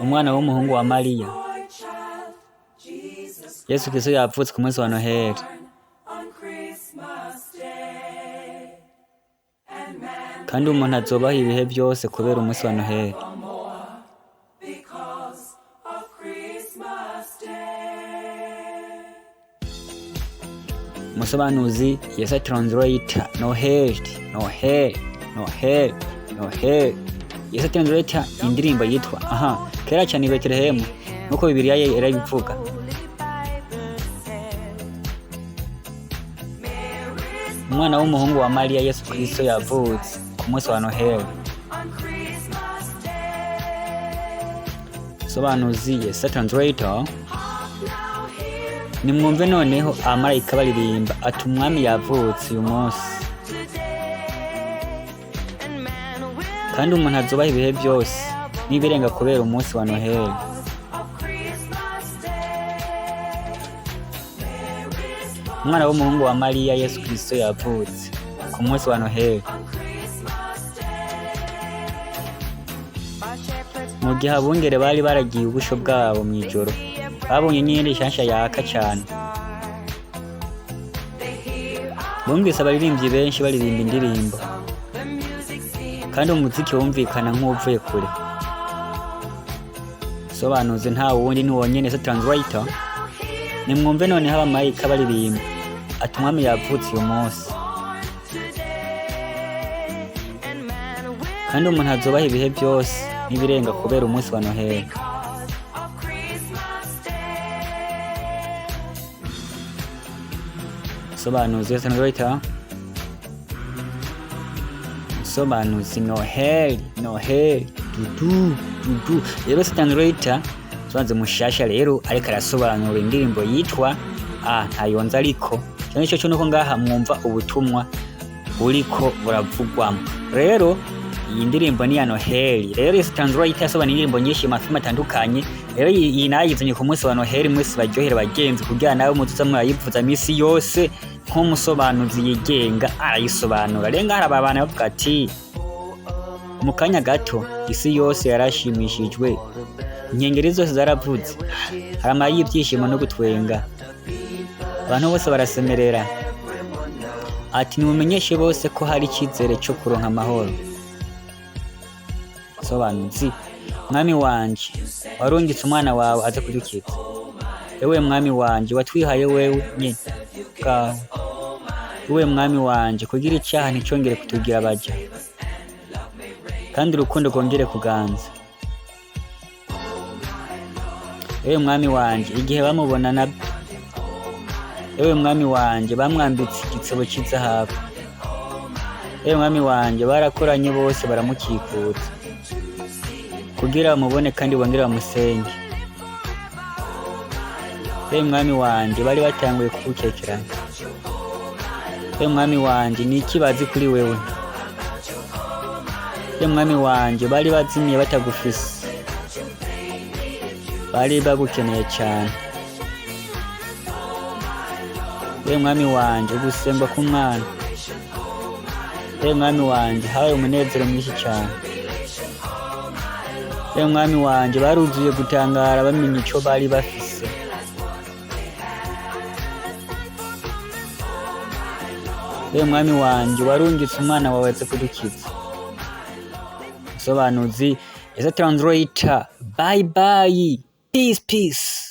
umwana w'umuhungu wa Mariya. Yesu Kristo yavutse ku munsi wa Noheli. Kandi umuntu azobaho ibihe byose kubera umunsi wa Noheli. Umusobanuzi Yesu translator Noheli. Yesu translator indirimbo yitwa kera cyane i Betelehemu nuko Bibiliya yarabivuga. Umwana w'umuhungu wa Mariya Yesu Kristo yavutse ku munsi wa Noheli. Umusobanuzi Yesu translator nimwumve noneho abamarayika baririmba ati umwami yavutse uyu munsi. Kandi umuntu azobaho ibihe byose n'ibirenga kubera umunsi wa Noheli. Umwana w'umuhungu wa Mariya Yesu Kristo yavutse ku munsi wa Noheli. Mu gihe abungere bari baragiye ubusho bwabo mu ijoro, babonye inyenyeri nshyashya yaka cyane. Bumvise abaririmbyi benshi baririmba indirimbo, kandi umuziki wumvikana nk'uvuye kure. Sobanuze nta wundi ni wonyene Yesu translator. Nimwumve noneho abamarayika baririmba ati umwami yavutse uyu munsi. Kandi umuntu azobaho ibihe byose n'ibirenga kubera umunsi wa Noheli. Sobanuzi Yesu translator. Sobanuzi Noheli dudu. Rero Yesu translator sobanze mushasha rero ariko arasobanura indirimbo yitwa ntayonza ariko cyane cyo nuko ngaha mwumva ubutumwa buriko buravugwamo. Rero iyi ndirimbo ni ya Noheli. Rero Yesu translator yasobanura indirimbo nyinshi mafilme atandukanye. Rero iyi nayizanye ku munsi wa Noheli mwese baryohera bagenzi kugira nawe mutuza murayivuza misi yose nk'umusobanuzi yigenga arayisobanura. Rero ngaha abana bavuga ati mu kanya gato isi yose yarashimishijwe, inkengeri zose zaravutse, harama y'ibyishimo no gutwenga, abantu bose barasemerera ati nimumenyeshe bose ko hari icyizere cyo kuronka amahoro. Sobanuzi mwami wanje warungitse umwana wawe aza kudukiza. Ewe mwami wanje watwihaye wewe nyine bwawe. Ewe mwami wanje kugira icyaha nticyongere kutugira abaja, kandi urukundo rwongere kuganza. Ewe mwami wanje igihe bamubonana, ewe mwami wanje bamwambitse igitsebo cy'izahabu. Ewe mwami wanje barakoranye bose baramukikutsa kugira bamubone kandi bongere bamusenge. Ewe mwami wanje bari batanguye kugukekerana. Ewe mwami wanje ni iki bazi kuri wewe? Ewe mwami wanje bari bazimiye batagufise, bari bagukeneye cyane. Ewe mwami wanje gusemba k'umwana. Ewe mwami wanje hawe umunezero mwinshi cyane. Ewe mwami wanje baruzuye gutangara bamenye icyo bari bafise. Ewe mwami wanje warungitse umwana wawe aze kudukiza. Sobanuzi Yesu translator. Bye bye. Peace.